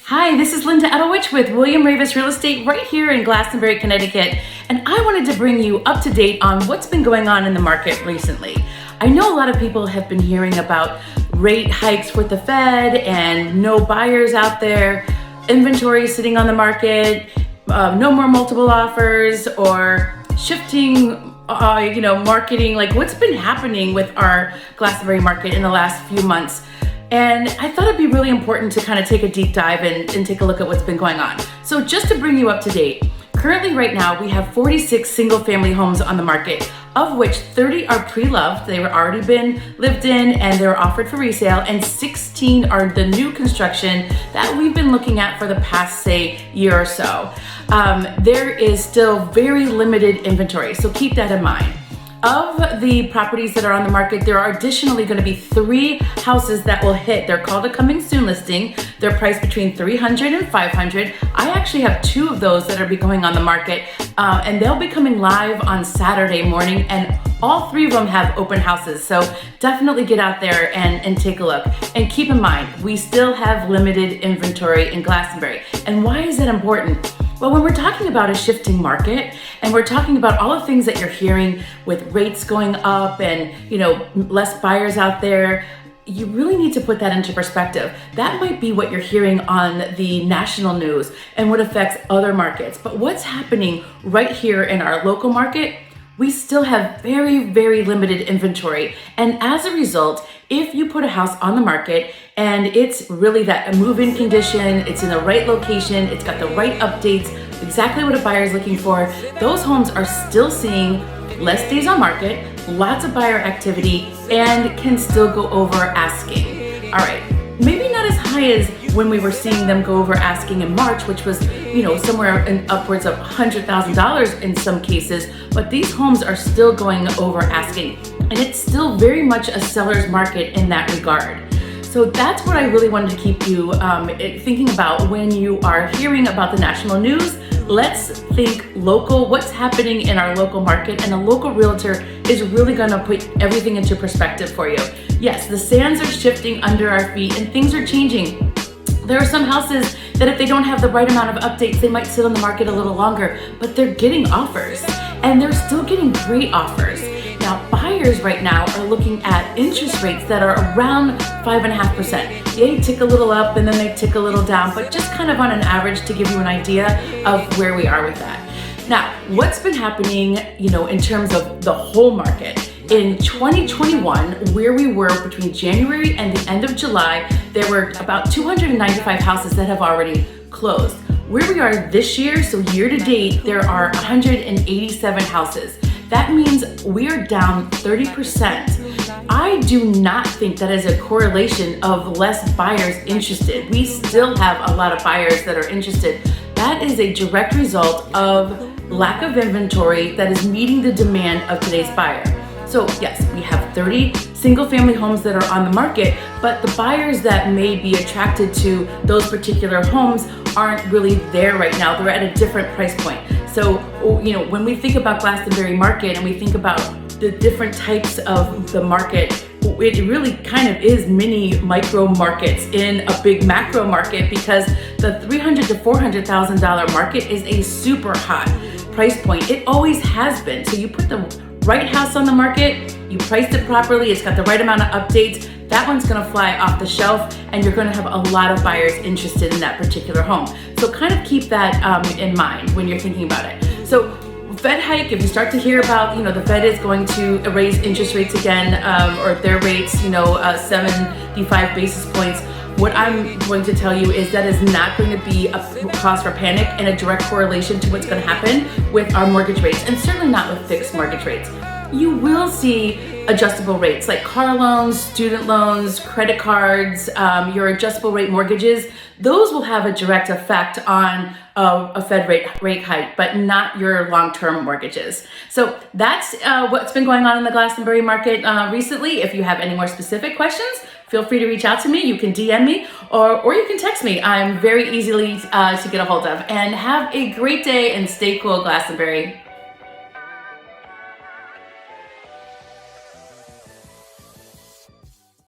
Hi, this is Linda Edelwich with William Ravis Real Estate right here in Glastonbury, Connecticut, and I wanted to bring you up to date on what's been going on in the market recently. I know a lot of people have been hearing about rate hikes with the Fed and no buyers out there, inventory sitting on the market, no more multiple offers, or shifting marketing, like what's been happening with our Glastonbury market in the last few months. And I thought it'd be really important to kind of take a deep dive and take a look at what's been going on. So just to bring you up to date, currently right now we have 46 single family homes on the market, of which 30 are pre-loved, they were already been lived in and they're offered for resale, and 16 are the new construction that we've been looking at for the past, say, year or so. There is still very limited inventory, so keep that in mind. Of the properties that are on the market, there are additionally going to be 3 houses that will hit. They're called a coming soon listing. They're priced between $300 and $500. I actually have 2 of those that are going on the market, and they'll be coming live on Saturday morning, and all 3 of them have open houses. So definitely get out there and take a look. And keep in mind, we still have limited inventory in Glastonbury. And why is that important? Well, when we're talking about a shifting market and we're talking about all the things that you're hearing with rates going up and, less buyers out there, you really need to put that into perspective. That might be what you're hearing on the national news and what affects other markets. But what's happening right here in our local market, we still have very, very limited inventory. And as a result, if you put a house on the market and it's really that move-in condition, it's in the right location, it's got the right updates, exactly what a buyer is looking for, those homes are still seeing less days on market, lots of buyer activity, and can still go over asking. All right, maybe not as high as when we were seeing them go over asking in March, which was, somewhere in upwards of $100,000 in some cases, but these homes are still going over asking. And it's still very much a seller's market in that regard. So that's what I really wanted to keep you thinking about when you are hearing about the national news. Let's think local, what's happening in our local market, and a local realtor is really gonna put everything into perspective for you. Yes, the sands are shifting under our feet and things are changing. There are some houses that if they don't have the right amount of updates, they might sit on the market a little longer, but they're getting offers and they're still getting great offers. Now, buyers right now are looking at interest rates that are around 5.5%. They tick a little up and then they tick a little down, but just kind of on an average to give you an idea of where we are with that. Now, what's been happening, in terms of the whole market? In 2021, where we were between January and the end of July, there were about 295 houses that have already closed. Where we are this year, so year to date, there are 187 houses. That means we are down 30%. I do not think that is a correlation of less buyers interested. We still have a lot of buyers that are interested. That is a direct result of lack of inventory that is meeting the demand of today's buyer. So yes, we have 30 single family homes that are on the market, but the buyers that may be attracted to those particular homes aren't really there right now. They're at a different price point. So, when we think about Glastonbury market and we think about the different types of the market, it really kind of is mini micro markets in a big macro market, because the $300,000 to $400,000 market is a super hot price point. It always has been. So you put the right house on the market, you priced it properly, it's got the right amount of updates, that one's gonna fly off the shelf and you're gonna have a lot of buyers interested in that particular home. So kind of keep that in mind when you're thinking about it. So Fed hike, if you start to hear about, the Fed is going to raise interest rates again, or their rates, 75 basis points, what I'm going to tell you is that is not going to be a cause for panic and a direct correlation to what's going to happen with our mortgage rates, and certainly not with fixed mortgage rates. You will see adjustable rates like car loans, student loans, credit cards, your adjustable rate mortgages. Those will have a direct effect on a Fed rate hike, but not your long-term mortgages. So that's what's been going on in the Glastonbury market recently. If you have any more specific questions, feel free to reach out to me. You can DM me or you can text me. I'm very easily to get a hold of. And have a great day and stay cool, Glastonbury.